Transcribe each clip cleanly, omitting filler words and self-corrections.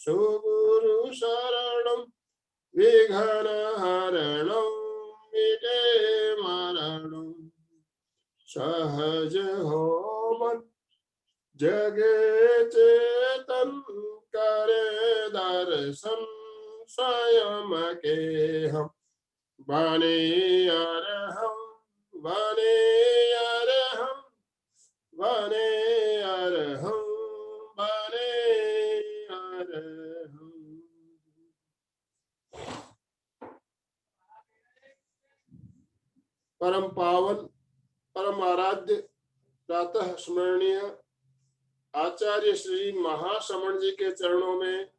सुगुरु शरणं विघ्नहरणं मिटे मरणं सहज हो मन जगे चेतन करे दर्शन स्वयं के हम बने अरहम बने अरहम बने अरहम बने अरहम। परम पावन परम आराध्य प्रातः स्मरणीय आचार्य श्री महाश्रमण जी के चरणों में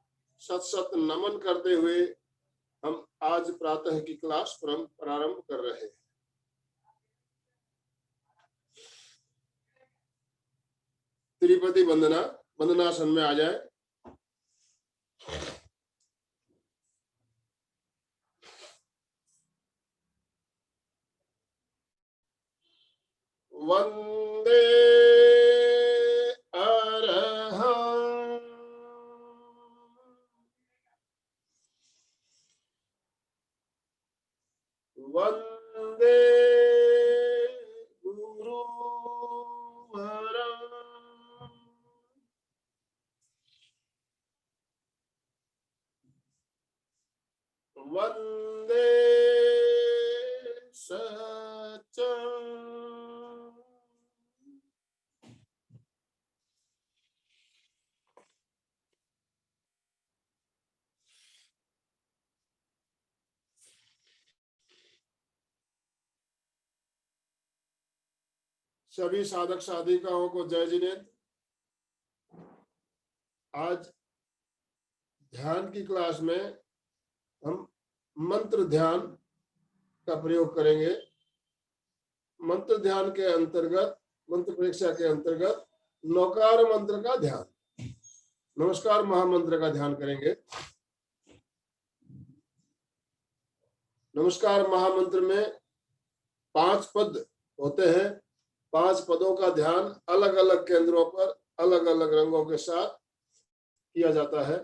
सत सत नमन करते हुए हम आज प्रातः की क्लास प्रारंभ कर रहे हैं। त्रिपति वंदना, वंदनासन में आ जाए। वंदे अरहं वंदे गुरुवरं वंदे सचं सभी साधक साधिकाओं को जय जिनेन्द्र। आज ध्यान की क्लास में हम मंत्र ध्यान का प्रयोग करेंगे। मंत्र ध्यान के अंतर्गत, मंत्र परीक्षा के अंतर्गत नौकार मंत्र का ध्यान, नमस्कार महामंत्र का ध्यान करेंगे। नमस्कार महामंत्र में 5 पद होते हैं। 5 पदों का ध्यान अलग अलग केंद्रों पर अलग अलग रंगों के साथ किया जाता है।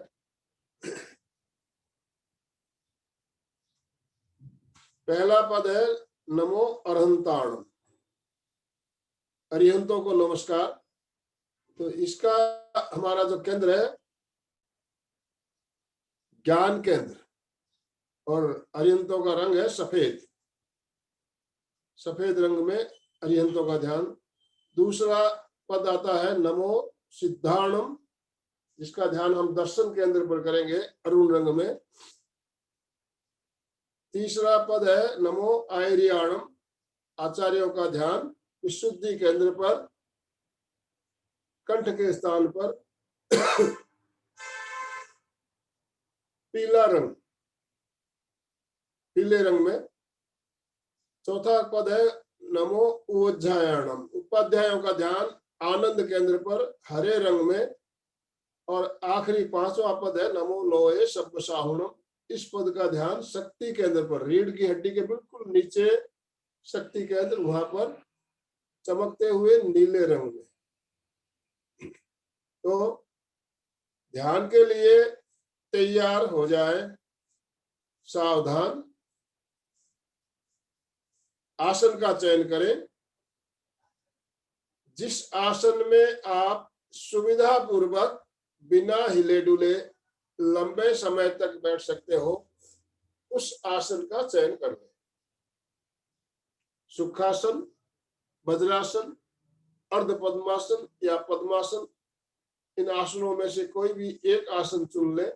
पहला पद है नमो अरहंताणम, अरिहंतों को नमस्कार। तो इसका हमारा जो केंद्र है ज्ञान केंद्र, और अरिहंतों का रंग है सफेद। सफेद रंग में अरिहंतों का ध्यान। दूसरा पद आता है नमो सिद्धाणम, जिसका ध्यान हम दर्शन केंद्र पर करेंगे अरुण रंग में। तीसरा पद है नमो आयरियाणम, आचार्यों का ध्यान विशुद्धि केंद्र पर, कंठ के स्थान पर पीला रंग, पीले रंग में। चौथा पद है नमो उज्जायाणम, उपाध्यायों का ध्यान आनंद केंद्र पर हरे रंग में। और आखिरी 5वां पद है नमो लोहे शब्द साहुणम, इस पद का ध्यान शक्ति केंद्र पर, रीढ़ की हड्डी के बिल्कुल नीचे शक्ति केंद्र, वहां पर चमकते हुए नीले रंग में। तो ध्यान के लिए तैयार हो जाए, सावधान। आसन का चयन करें। जिस आसन में आप सुविधा पूर्वक बिना हिले डुले लंबे समय तक बैठ सकते हो, उस आसन का चयन कर लें। सुखासन, वज्रासन, अर्ध पद्मासन या पद्मासन, इन आसनों में से कोई भी एक आसन चुन ले।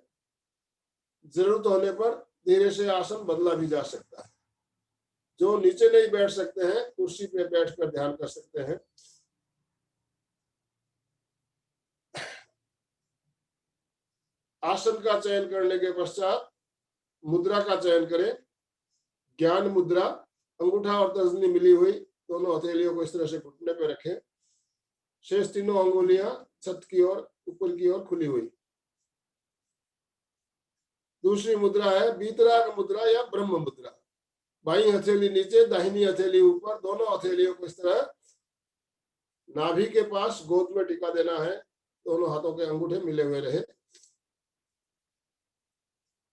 जरूरत होने पर धीरे से आसन बदला भी जा सकता है। जो नीचे नहीं बैठ सकते हैं, कुर्सी पे बैठकर ध्यान कर सकते हैं। आसन का चयन करने के पश्चात मुद्रा का चयन करें। ज्ञान मुद्रा, अंगूठा और तर्जनी मिली हुई, दोनों हथेलियों को इस तरह से घुटने पे रखें। शेष तीनों अंगुलियां छत की ओर, ऊपर की ओर खुली हुई। दूसरी मुद्रा है वीतराग मुद्रा या ब्रह्म मुद्रा। बाईं हथेली नीचे, दाहिनी हथेली ऊपर, दोनों हथेलियों को इस तरह नाभि के पास गोद में टिका देना है। दोनों हाथों के अंगूठे मिले हुए रहे।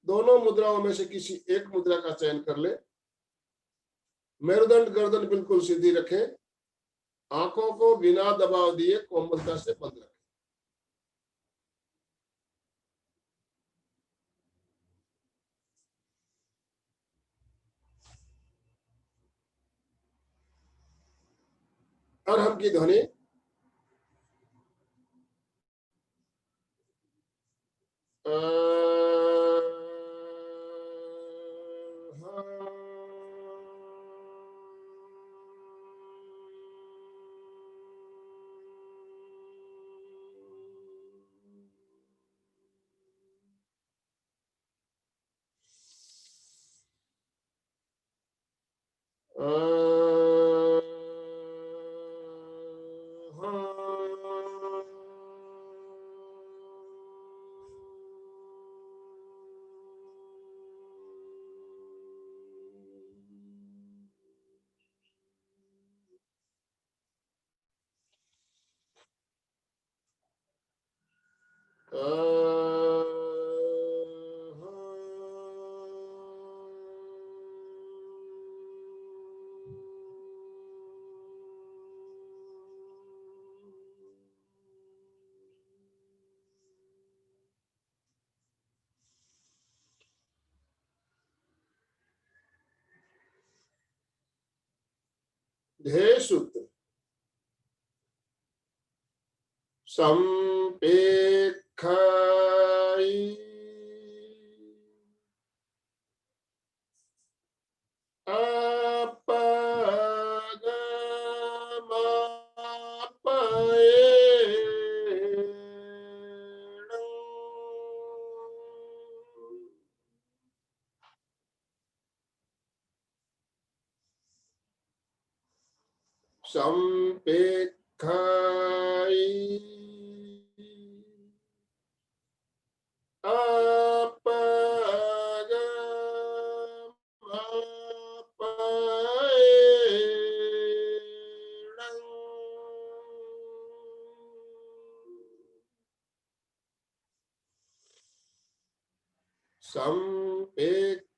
दोनों मुद्राओं में से किसी एक मुद्रा का चयन कर ले। मेरुदंड गर्दन बिल्कुल सीधी रखें। आंखों को बिना दबाव दिए कोमलता से बंद रखें। और हम की ध्वनि ध्येय सूत्र संपेक्षाई संपेक्षाई संपेक्षाई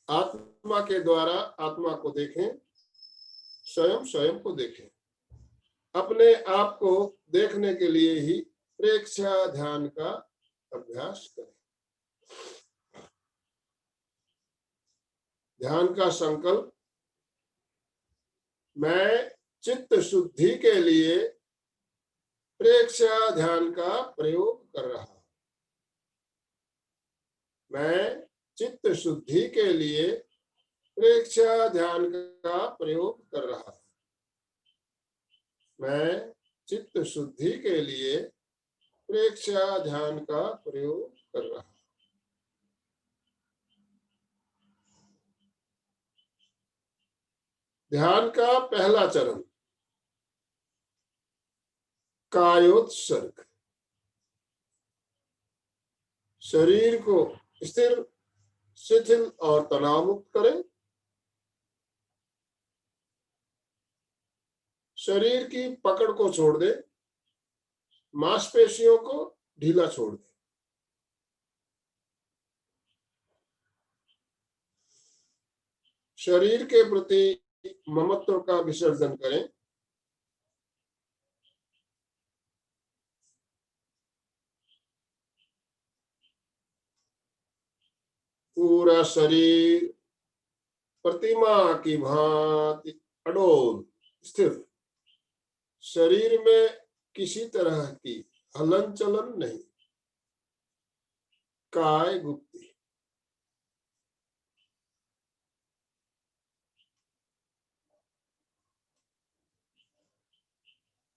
आत्मा के द्वारा आत्मा को देखें, स्वयं स्वयं को देखें। अपने आप को देखने के लिए ही प्रेक्षा ध्यान का अभ्यास करें। ध्यान का संकल्प, मैं चित्त शुद्धि के लिए प्रेक्षा ध्यान का प्रयोग कर रहा हूं। मैं चित्त शुद्धि के लिए प्रेक्षा ध्यान का प्रयोग कर रहा हूं। मैं चित्त शुद्धि के लिए प्रेक्षा ध्यान का प्रयोग कर रहा हूं। ध्यान का पहला चरण कायोत्सर्ग। शरीर को स्थिर, शिथिल और तनाव मुक्त करें। शरीर की पकड़ को छोड़ दे, मांसपेशियों को ढीला छोड़ दे। शरीर के प्रति ममत्व का विसर्जन करें। पूरा शरीर प्रतिमा की भांति अडोल स्थिर। शरीर में किसी तरह की हलन चलन नहीं। काय गुप्ती।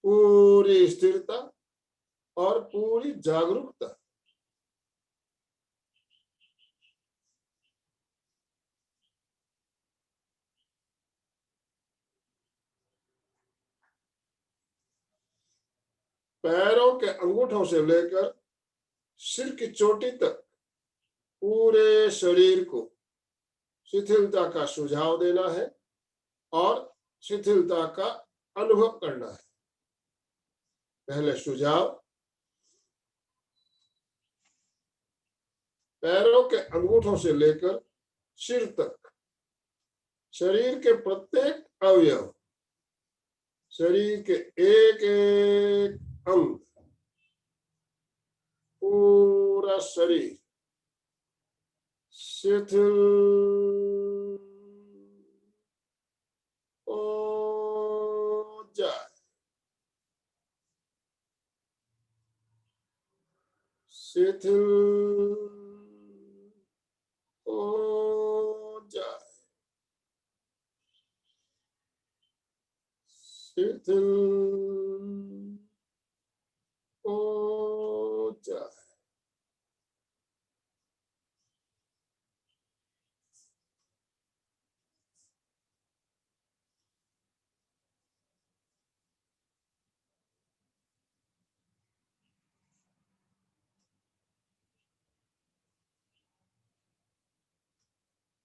पूरी स्थिरता और पूरी जागरूकता। पैरों के अंगूठों से लेकर सिर की चोटी तक पूरे शरीर को शिथिलता का सुझाव देना है और शिथिलता का अनुभव करना है। पहले सुझाव, पैरों के अंगूठों से लेकर सिर तक शरीर के प्रत्येक अवयव, शरीर के एक एक अंग, पूरा शरीर शिथिल हो जाए, शिथिल हो जाए, शिथिल हो जाए।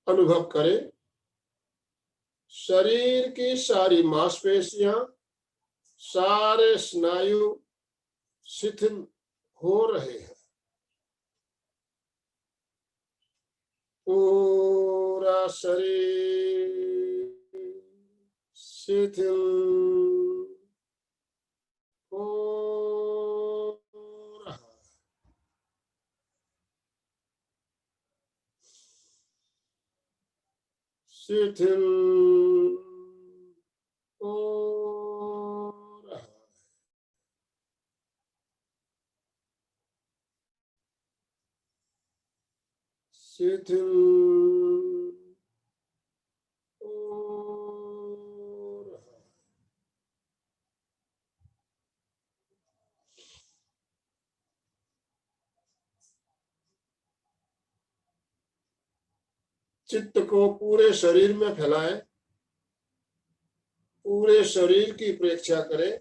अनुभव करें, शरीर की सारी मांसपेशियां, सारे स्नायु शिथिल हो रहे हैं। पूरा शरीर शिथिल हो रहा है। शिथिल हो रहा है। शिथिल हो रहा है। चित्त को पूरे शरीर में फैलाएं, पूरे शरीर की प्रेक्षा करें।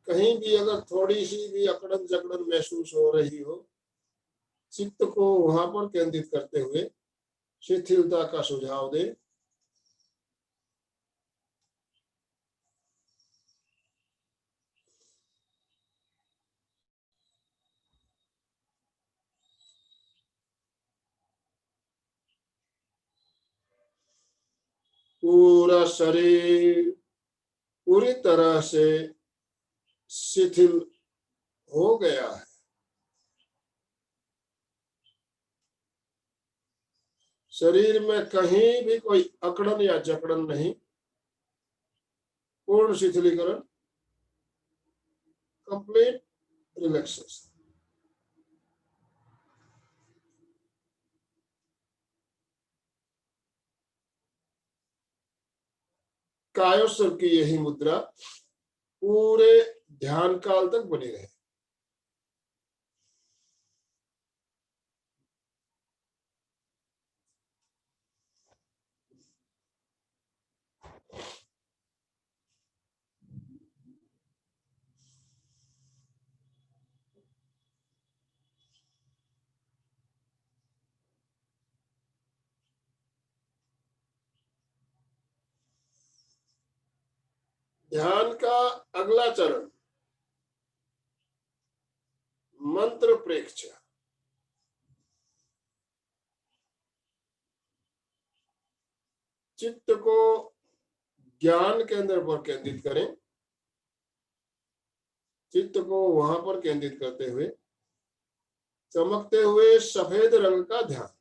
कहीं भी अगर थोड़ी सी भी अकड़न जकड़न महसूस हो रही हो, चित्त को वहां पर केंद्रित करते हुए शिथिलता का सुझाव दे। पूरा शरीर पूरी तरह से शिथिल हो गया है। शरीर में कहीं भी कोई अकड़न या जकड़न नहीं, पूर्ण शिथिलीकरण, कंप्लीट रिलैक्सेशन। कायोत्सर्ग की यही मुद्रा पूरे ध्यान काल तक बनी रहे। ध्यान का अगला चरण मंत्र प्रेक्षा। चित्त को ज्ञान केंद्र पर केंद्रित करें। चित्त को वहां पर केंद्रित करते हुए चमकते हुए सफेद रंग का ध्यान।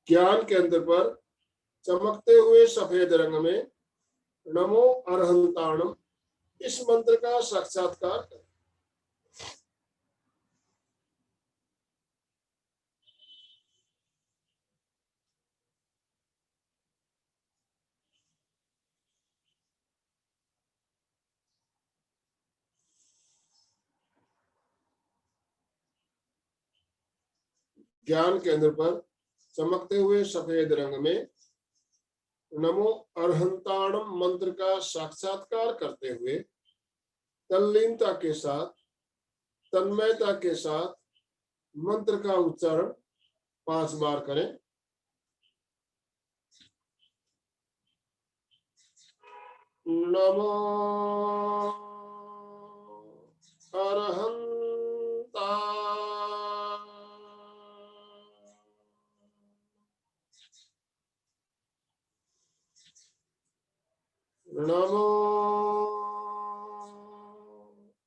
ज्ञान केंद्र पर चमकते हुए सफेद रंग में नमो अरहंताणम इस मंत्र का साक्षात्कार करें। ज्ञान केंद्र पर चमकते हुए सफेद रंग में नमो अर्हंताणम मंत्र का साक्षात्कार करते हुए तल्लीनता के साथ, तन्मयता के साथ मंत्र का उच्चारण 5 बार करें। नमो अरहंता नमो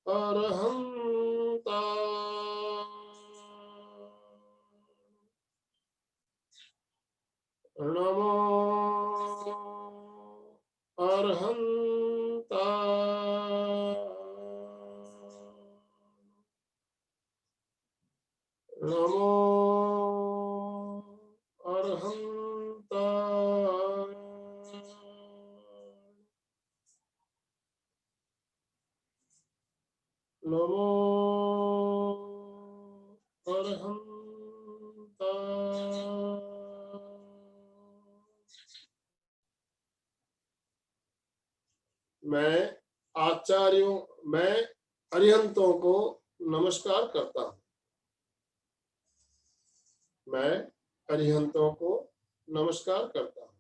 अरहंता नमो अरहंता नमो अरहंता नमो अरहंता। मैं मैं अरिहंतों को नमस्कार करता हूँ। मैं अरिहंतों को नमस्कार करता हूँ।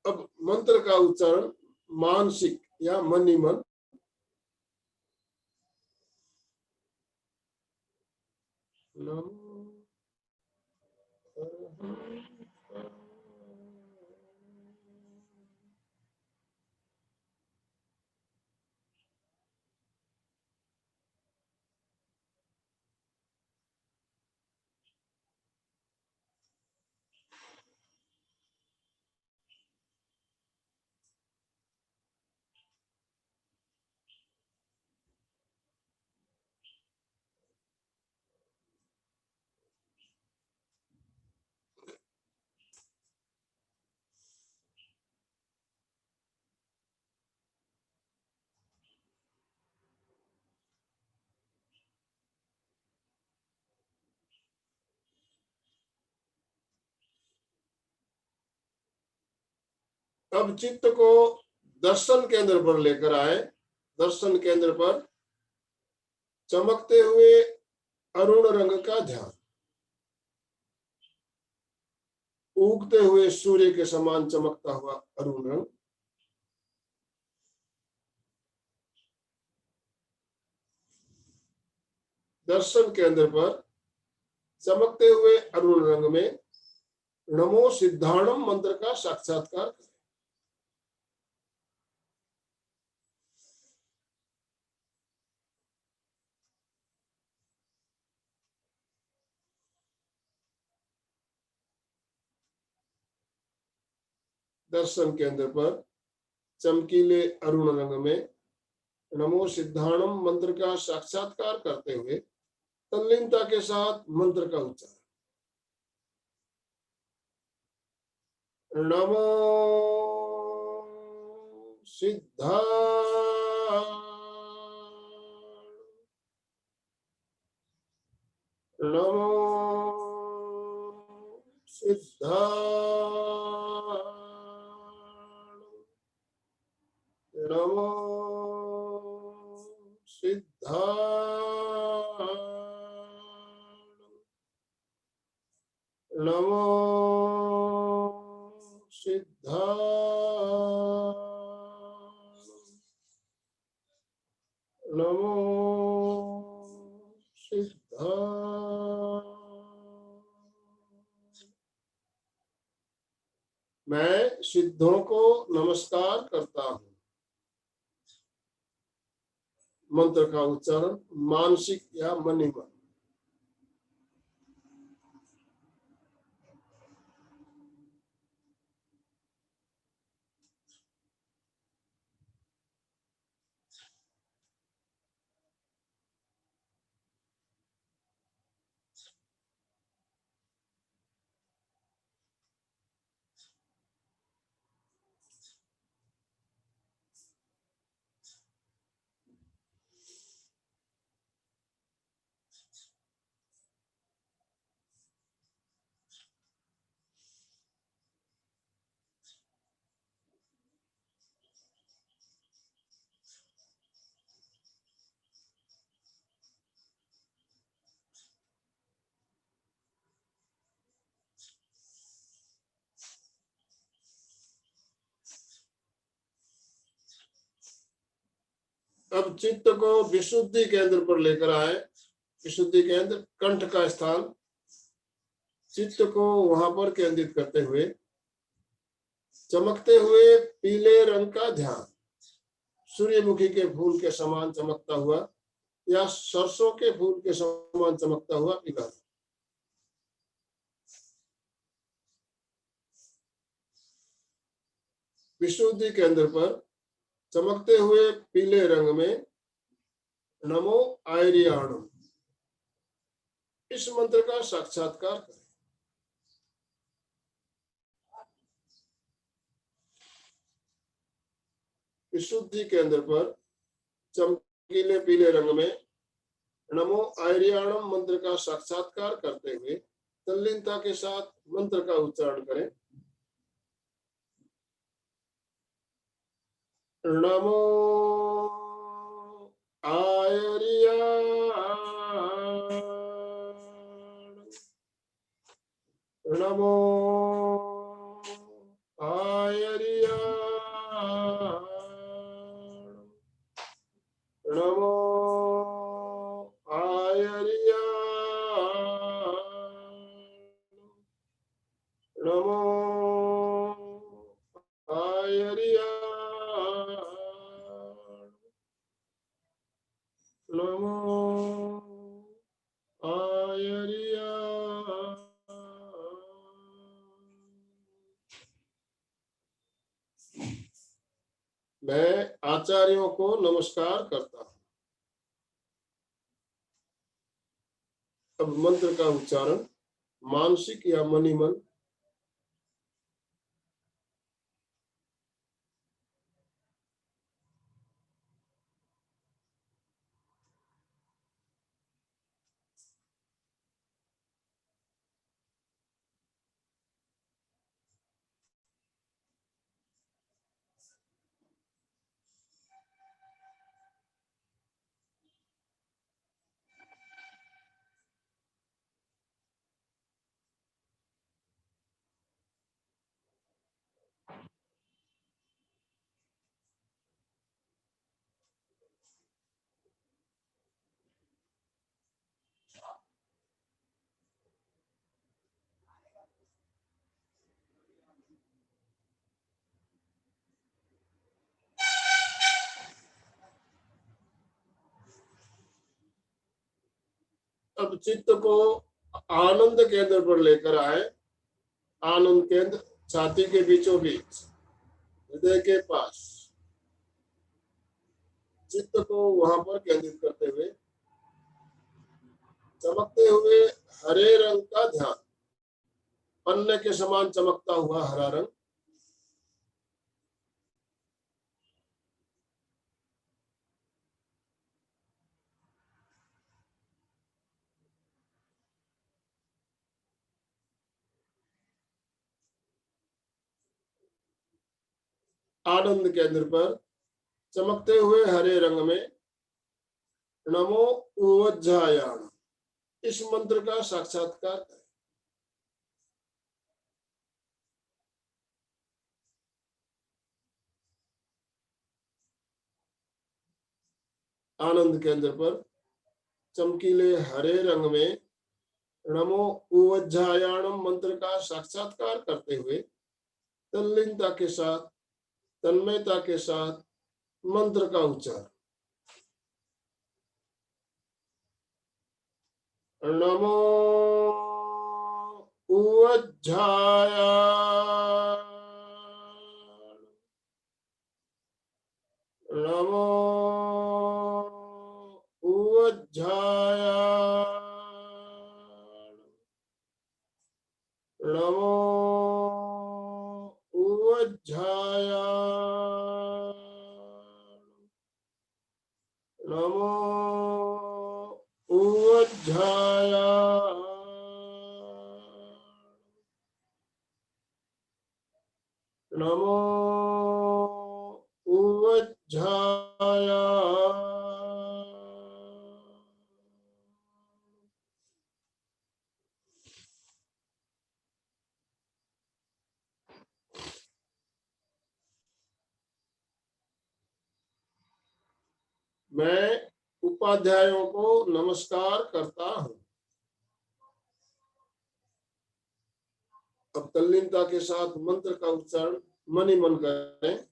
अब मंत्र का उच्चारण मानसिक या मन ही मन। अब चित्त को दर्शन केंद्र पर लेकर आए। दर्शन केंद्र पर चमकते हुए अरुण रंग का ध्यान, उगते हुए सूर्य के समान चमकता हुआ अरुण रंग। दर्शन केंद्र पर चमकते हुए अरुण रंग में नमो सिद्धाणम मंत्र का साक्षात्कार करें। दर्शन केंद्र पर चमकीले अरुण रंग में नमो सिद्धाणम मंत्र का साक्षात्कार करते हुए तल्लीनता के साथ मंत्र का उच्चारण। नमो सिद्धा नमो सिद्धा नमो सिद्धा नमो सिद्धा नमो सिद्धा। मैं सिद्धों को नमस्कार करता हूँ। मंत्र का उच्चारण मानसिक या मन ही मन। अब चित्त को विशुद्धि केंद्र पर लेकर आए। विशुद्धि केंद्र कंठ का स्थान, चित्त को वहां पर केंद्रित करते हुए चमकते हुए पीले रंग का ध्यान, सूर्यमुखी के फूल के समान चमकता हुआ या सरसों के फूल के समान चमकता हुआ पीला। विशुद्धि केंद्र पर चमकते हुए पीले रंग में नमो आयरियाणम, इस मंत्र का साक्षात्कार करें। विशुद्धि केंद्र पर चमकीले पीले रंग में नमो आयरियाणम मंत्र का साक्षात्कार करते हुए तल्लीनता के साथ मंत्र का उच्चारण करें। नमो आयरियाण, नमो आयरियाण, नमो आयरियाण, नमो आयरियाण, नमो आयरियाण। मैं आचार्यों को नमस्कार करता हूं। अब मंत्र का उच्चारण मानसिक या मनी मन। अब चित्त को आनंद केंद्र पर लेकर आए। आनंद केंद्र छाती के बीचों बीच, हृदय के पास। चित्त को वहां पर केंद्रित करते हुए चमकते हुए हरे रंग का ध्यान, पन्ने के समान चमकता हुआ हरा रंग। आनंद केंद्र पर चमकते हुए हरे रंग में नमो उवज्जायाण, इस मंत्र का साक्षात्कार करें। आनंद केंद्र पर चमकीले हरे रंग में नमो उवज्जायाणम मंत्र का साक्षात्कार करते हुए तल्लीनता के साथ, तन्मयता के साथ मंत्र का उच्चारण। नमो उवज्जायाण, नमो उवज्जायाण, नमो उवज्जायाण, नमो उवज्जायाण, नमो उवज्जायाण। मैं उपाध्यायों को नमस्कार करता हूं। अब तल्लीनता के साथ मंत्र का उच्चारण मन ही मन करें।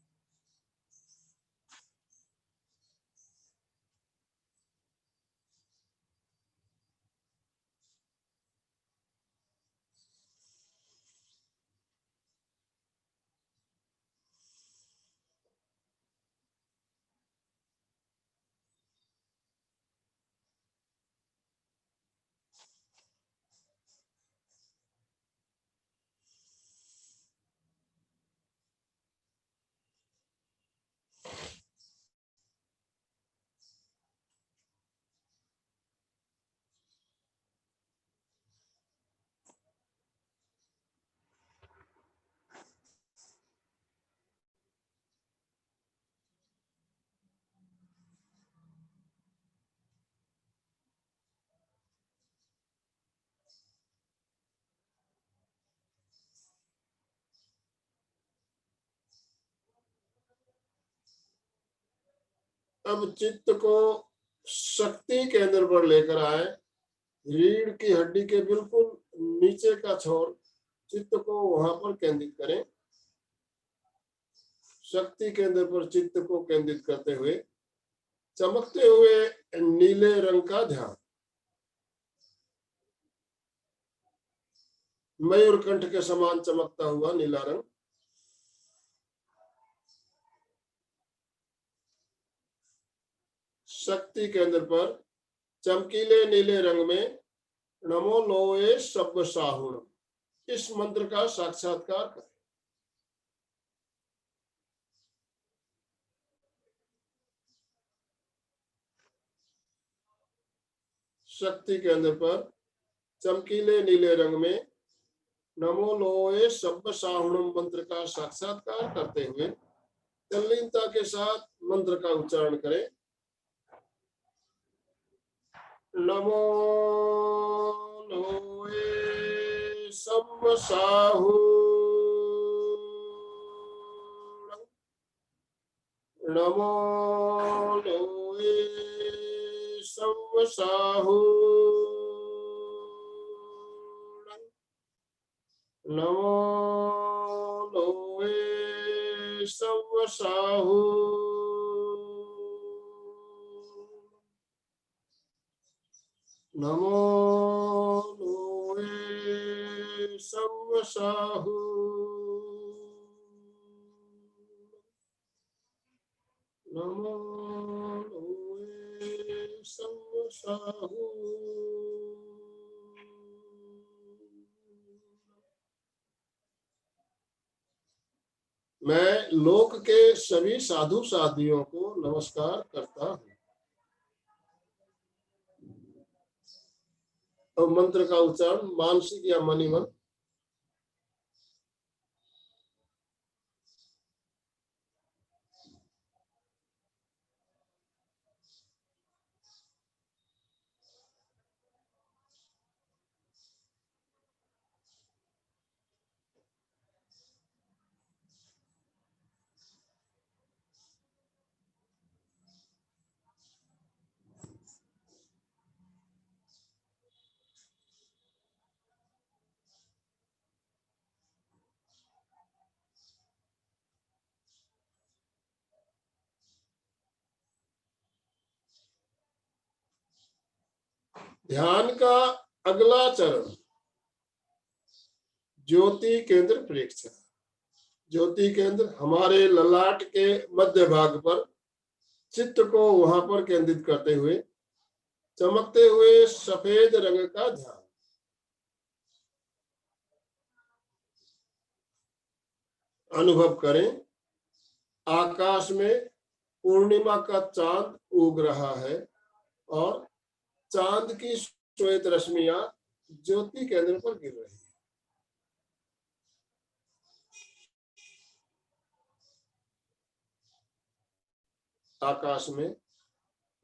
अब चित्त को शक्ति केंद्र पर लेकर आए। रीढ़ की हड्डी के बिल्कुल नीचे का छोर चित्त को वहां पर केंद्रित करें। शक्ति केंद्र पर चित्त को केंद्रित करते हुए चमकते हुए नीले रंग का ध्यान। मयूर कंठ के समान चमकता हुआ नीला रंग। शक्ति केंद्र पर चमकीले नीले रंग में नमो लोए सब साहुण, इस मंत्र का साक्षात्कार करें। शक्ति केंद्र पर चमकीले नीले रंग में नमो लोए सब साहुण मंत्र का साक्षात्कार करते हुए तल्लीनता के साथ मंत्र का उच्चारण करें। नमो लोए सब साहुण, नमो लोए सब साहुण, नमो लोए सब साहुण, नमो लोए सब साहुण, नमो लोए सब साहुण। मैं लोक के सभी साधु साधियों को नमस्कार करता हूं। अब मंत्र का उच्चारण मानसिक या मनी मन। ध्यान का अगला चरण ज्योति केंद्र प्रेक्षण। ज्योति केंद्र हमारे ललाट के मध्य भाग पर चित्त को वहां पर केंद्रित करते हुए चमकते हुए सफेद रंग का ध्यान। अनुभव करें आकाश में पूर्णिमा का चांद उग रहा है और चांद की श्वेत रश्मियां ज्योति केंद्र पर गिर रही है। आकाश में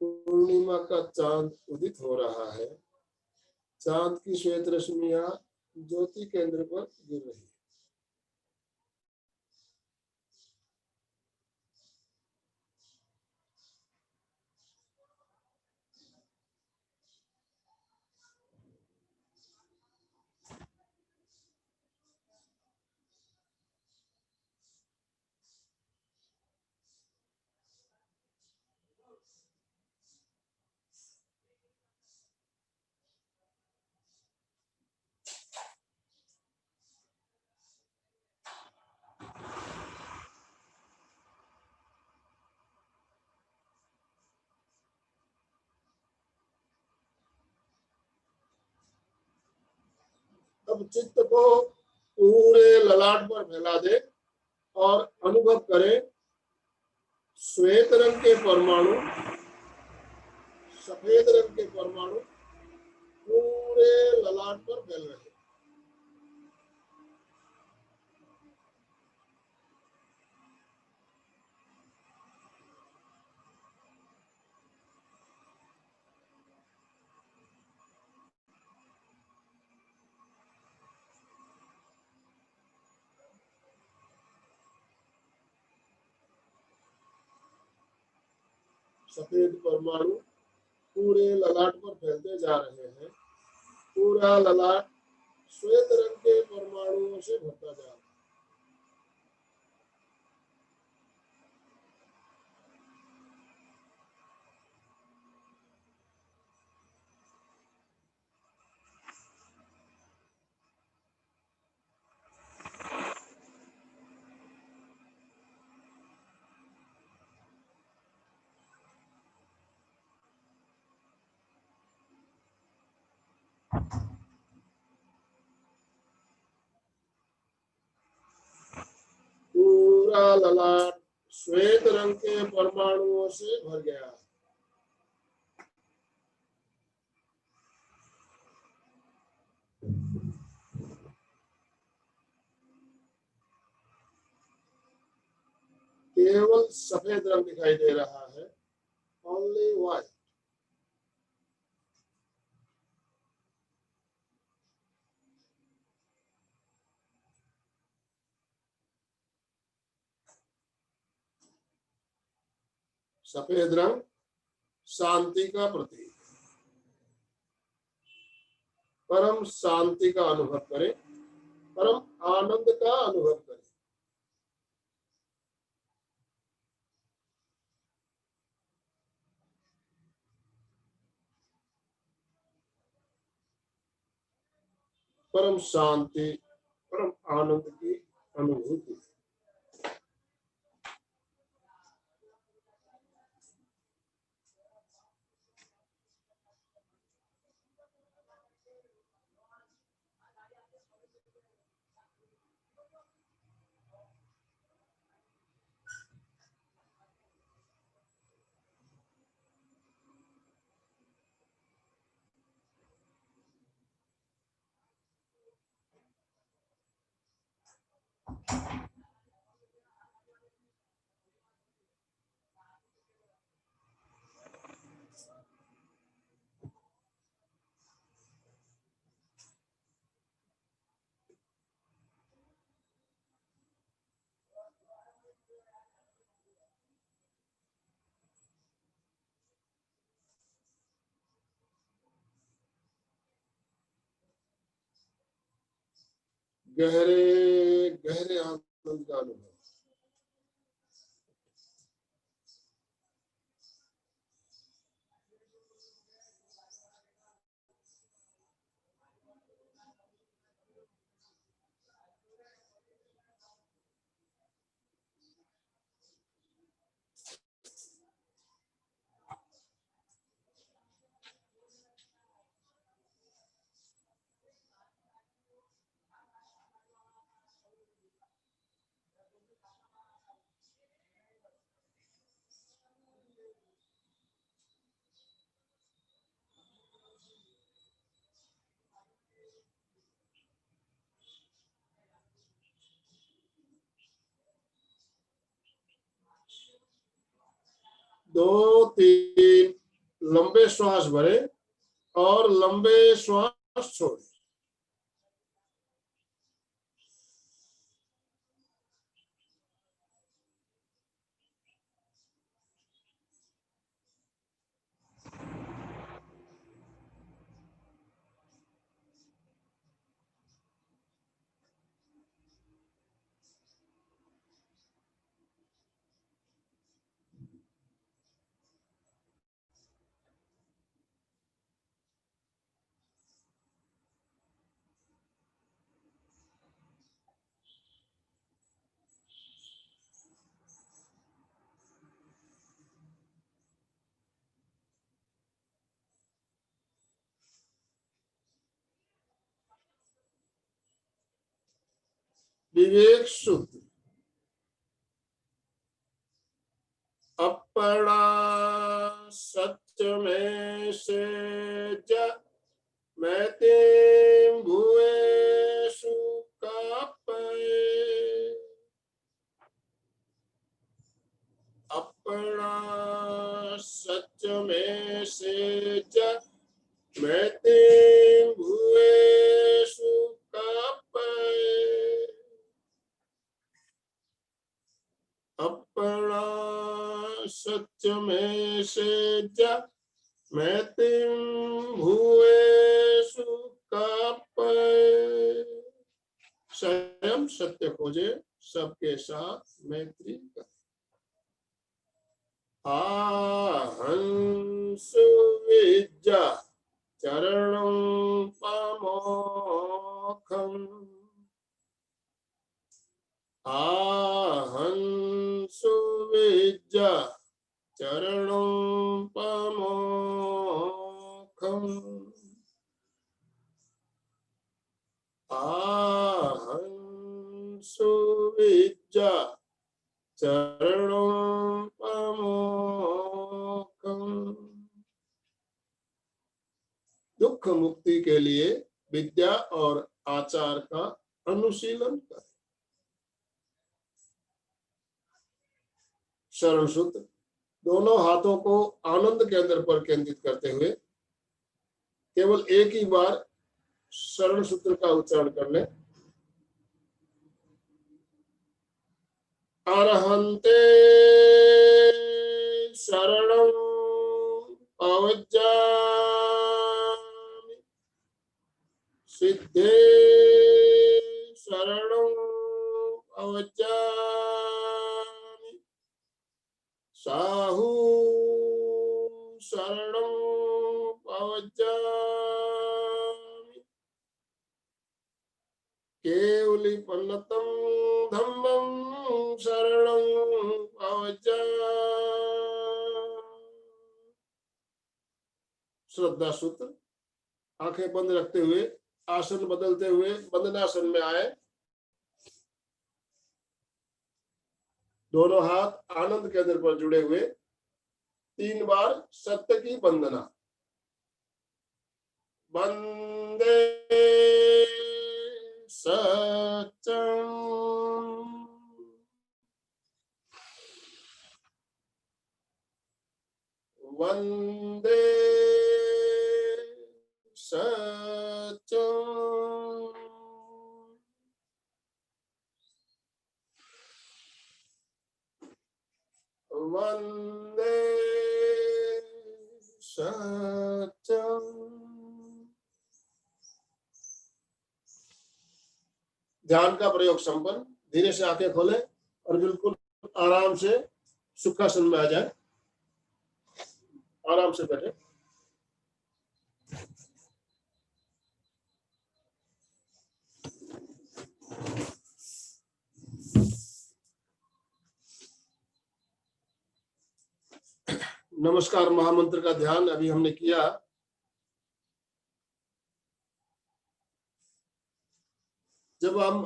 पूर्णिमा का चांद उदित हो रहा है। चांद की श्वेत रश्मियां ज्योति केंद्र पर गिर रही है। अब चित्त को पूरे ललाट पर फैला दे और अनुभव करें श्वेत रंग के परमाणु, सफेद रंग के परमाणु पूरे ललाट पर फैल रहे हैं। सफेद परमाणु पूरे ललाट पर फैलते जा रहे हैं। पूरा ललाट श्वेत रंग के परमाणुओं से भरता जा रहा है। पूरा ललाट श्वेत रंग के परमाणुओं से भर गया। केवल सफेद रंग दिखाई दे रहा है, ओनली व्हाइट। सफेद रंग शांति का प्रतीक। परम शांति का अनुभव करें, परम आनंद का अनुभव करें। परम शांति, परम आनंद की अनुभूति। गहरे गहरे आनंद का अनुभव। दो तीन लंबे श्वास भरे और लंबे श्वास छोड़े। विवेक सूत्र। अपना सत्य में से ज मैते भुवेषु कापये। अपना सत्य में से ज मैते भुवेषु कापये। अपना सत्य में से ज मैते भुवेषु कापये। स्वयं सत्य खोजे, सबके साथ मैत्री कर। आहंसु विद्या चरणं पमोखम्। आहंसु विद्या चरणं पमोखम्। आहंसु विद्या चरणं पमोखम्। दुख मुक्ति के लिए विद्या और आचार का अनुशीलन कर। शरण सूत्र। दोनों हाथों को आनंद केंद्र पर केंद्रित करते हुए केवल एक ही बार शरण सूत्र का उच्चारण कर ले। अरहन्ते शरणं पवज्जामि। सिद्धे शरणं पवज्जामि। साहू शरणं पवज्जामि। केवली पन्नतं धम्मं शरणं पवज्जामि। श्रद्धा सूत्र। आंखें बंद रखते हुए आसन बदलते हुए वंदनासन में आए। दोनों हाथ आनंद केंद्र पर जुड़े हुए 3 बार सत्य की वंदना। वंदे सत्यं। वंदे सत्यं। वंदे सत्यं। ध्यान का प्रयोग संपन्न। धीरे से आंखें खोलें और बिल्कुल आराम से सुखासन में आ जाए। आराम से बैठे। नमस्कार महामंत्र का ध्यान अभी हमने किया। जब हम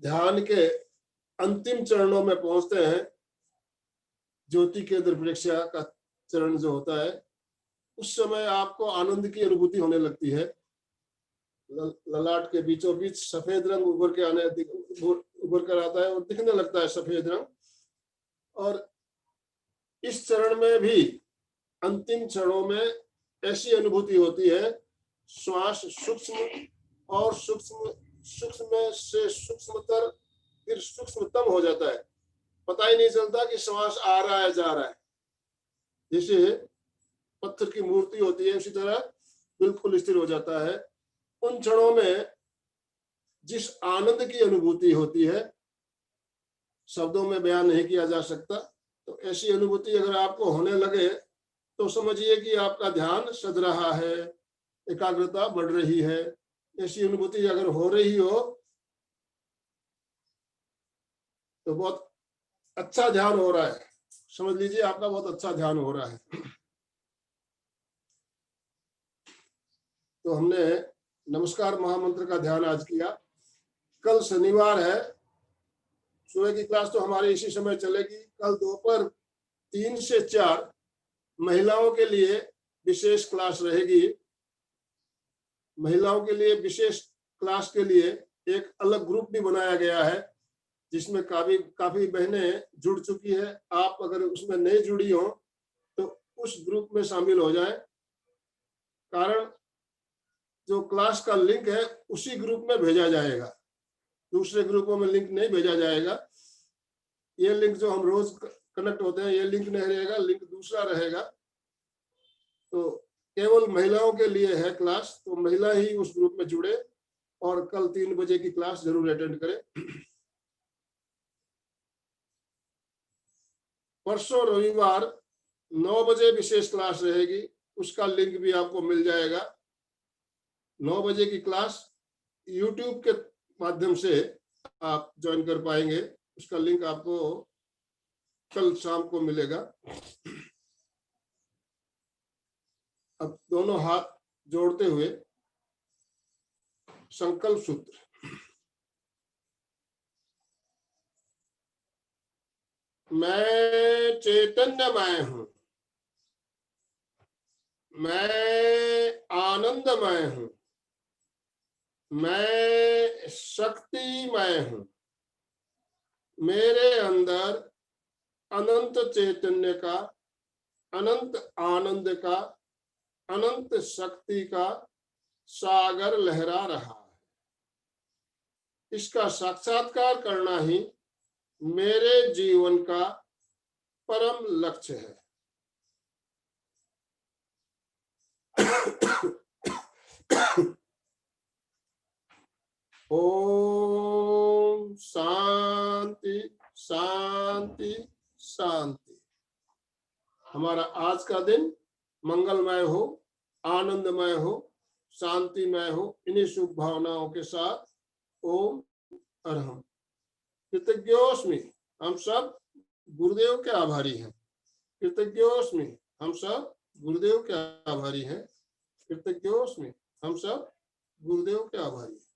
ध्यान के अंतिम चरणों में पहुंचते हैं, ज्योति केंद्र प्रेक्षा का चरण जो होता है, उस समय आपको आनंद की अनुभूति होने लगती है। ललाट के बीचों बीच सफेद रंग उभर कर आता है और दिखने लगता है सफेद रंग। और इस चरण में भी अंतिम क्षणों में ऐसी अनुभूति होती है, श्वास सूक्ष्म और सूक्ष्म से सूक्ष्मतर फिर सूक्ष्मतम हो जाता है। पता ही नहीं चलता कि श्वास आ रहा है जा रहा है। जैसे पत्थर की मूर्ति होती है उसी तरह बिल्कुल स्थिर हो जाता है। उन क्षणों में जिस आनंद की अनुभूति होती है शब्दों में बयान नहीं किया जा सकता। तो ऐसी अनुभूति अगर आपको होने लगे तो समझिए कि आपका ध्यान सज रहा है, एकाग्रता बढ़ रही है। ऐसी अनुभूति अगर हो रही हो तो बहुत अच्छा ध्यान हो रहा है। समझ लीजिए आपका बहुत अच्छा ध्यान हो रहा है। तो हमने नमस्कार महामंत्र का ध्यान आज किया। कल शनिवार है, सुबह की क्लास तो हमारी इसी समय चलेगी। कल दोपहर 3 से 4 महिलाओं के लिए विशेष क्लास रहेगी। महिलाओं के लिए विशेष क्लास के लिए एक अलग ग्रुप भी बनाया गया है, जिसमें काफी बहनें जुड़ चुकी है। आप अगर उसमें नहीं जुड़ी हो तो उस ग्रुप में शामिल हो जाएं। कारण जो क्लास का लिंक है उसी ग्रुप में भेजा जाएगा, दूसरे ग्रुपों में लिंक नहीं भेजा जाएगा। ये लिंक जो हम रोज कनेक्ट होते हैं, ये लिंक नहीं रहेगा, लिंक दूसरा रहेगा। तो केवल महिलाओं के लिए है क्लास, तो महिला ही उस ग्रुप में जुड़े और कल 3 बजे की क्लास जरूर अटेंड करें। परसों रविवार 9 बजे विशेष क्लास रहेगी, उसका लिंक भी आपको मिल जाएगा। 9 बजे की क्लास YouTube के माध्यम से आप ज्वाइन कर पाएंगे, उसका लिंक आपको कल शाम को मिलेगा। अब दोनों हाथ जोड़ते हुए संकल्प सूत्र। मैं चैतन्यमय हूं, मैं आनंदमय हूं, मैं शक्तिमय हूं, मेरे अंदर अनंत चैतन्य का, अनंत आनंद का, अनंत शक्ति का सागर लहरा रहा है। इसका साक्षात्कार करना ही मेरे जीवन का परम लक्ष्य है। ओम शांति शांति शांति। हमारा आज का दिन मंगलमय हो, आनंदमय हो, शांतिमय हो। इन्हीं शुभ भावनाओं के साथ ओम अरहम। कृतज्ञोस्मि, हम सब गुरुदेव के आभारी हैं। कृतज्ञोस्मि, हम सब गुरुदेव के आभारी हैं। कृतज्ञोस्मि, हम सब गुरुदेव के आभारी हैं।